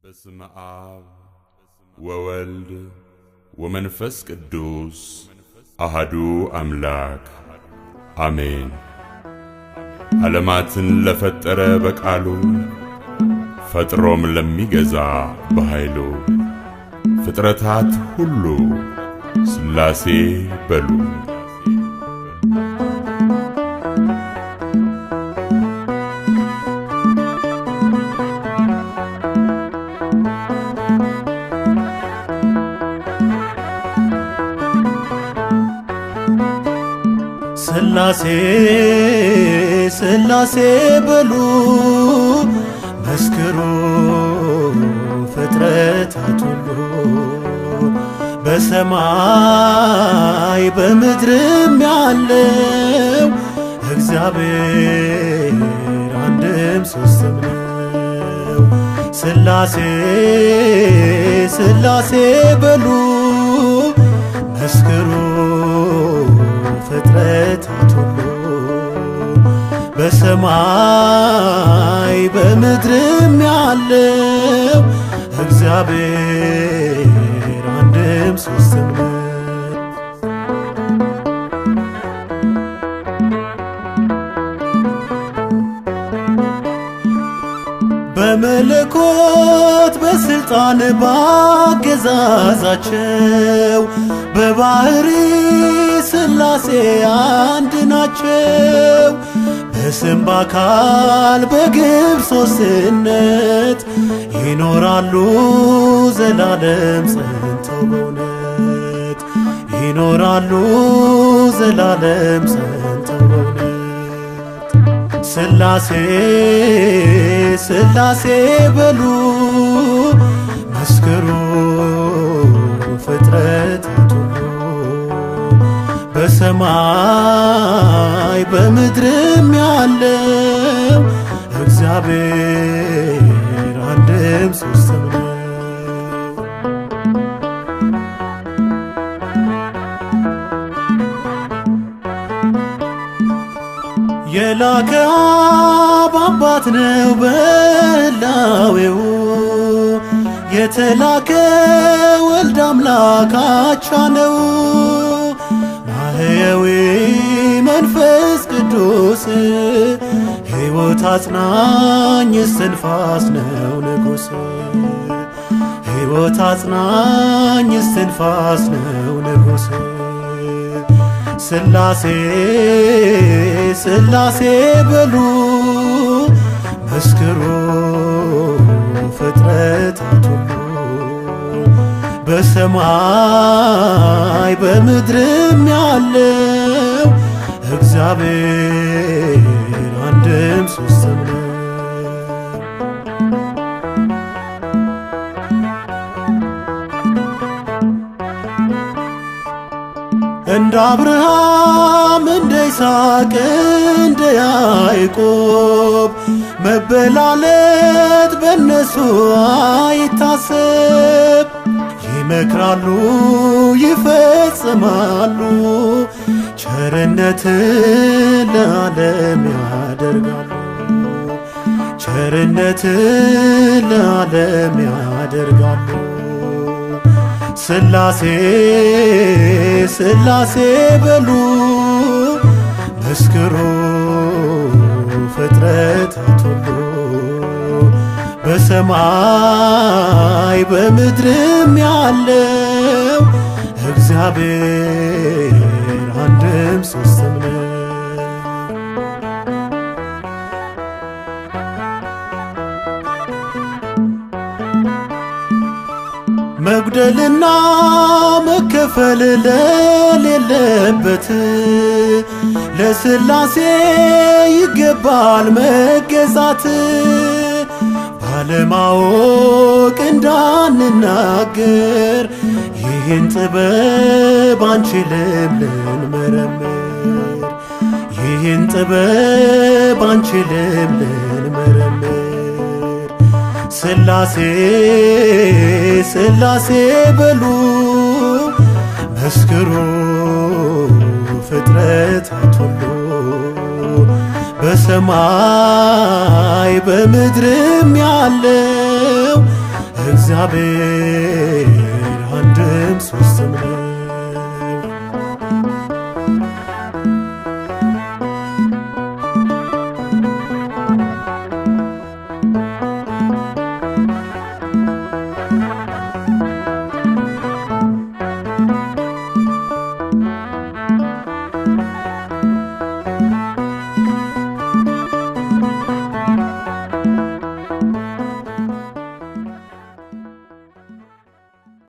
በስመ አብ ወወልድ ወመንፈስ ቅዱስ አሐዱ አምላክ አሜን። ዓለማትን ለፈጠረ በቃሉ ፈጥሮም ለሚገዛ በኃይሉ ፍጥረታት ሁሉ ሥላሴ በሉ። ሥላሴ ሥላሴ በሉ መስክሩ ፍጥረታት ሁሉ በሰማይ በምድርም ያለው እግዚአብሔር አንድም ሦስትም ነው። ሥላሴ ሥላሴ በሉ መስክሩ ፍጥረታት ሁሉ በሰማይ በምድርም ያለው እግዚአብሔር አንድም ሦስትም ነው። በመለኮት በስልጣን ባገዛዛቸው በባህሪ ሥላሴ አንድ ናቸው። በስም በአካል በግብር ሦስትነት ይኖራሉ ዘላለም ጸንተው በእውነት ይኖራሉ ዘላለም ጸንተው በእውነት። ሥላሴ ሥላሴ በሉ መስክሩ ፍጥረታት ሁሉ በሰማይ በምድርም ያለው እግዚአብሔር አንድም ሦስትም ነው። የላከ አብ አባት ነው በሕላዌው የተላከ ወልድ አምላክ አቻ ነው። ማህየዊ መንፈስ ቅዱስ ሕይወት አጽናኝ እስትንፋስ ነው ንጉሥ ሕይወት አጽናኝ እስትንፋስ ነው ንጉሥ። ሥላሴ ሥላሴ በሉ መስክሩ ፍጥረታት ሁሉ በሰማይ በምድርም ያለው እግዚአብሔር አንድም ሦስትም ነው። እንደ አብርሃም እንደ ይስሐቅ እንደ ያዕቆብ መበላለት በእነሱ አይታሰብ። ይመክራሉ ይፈጽማሉ ቸርነትን ለዓለም ያደርጋሉ ቸርነትን ለዓለም ያደርጋሉ። ሥላሴ ሥላሴ በሉ መስክሩ ፍጥረታት ሁሉ በሰማይ በምድርም ያለው እግዚአብሔር አንድም ሦስትም ነው። መጉደልና መከፈል ለሌለበት ለሥላሴ ይገባል መገዛት። ባለማወቅ እንዳንናገር ይህን ጥበብ አንችልም ልንመረምር ይህን ጥበብ አንችልም ልንመረምር። ሥላሴ ሥላሴ በሉ መስክሩ ፍጥረታት ሁሉ በሰማይ በምድርም ያለው እግዚአብሔር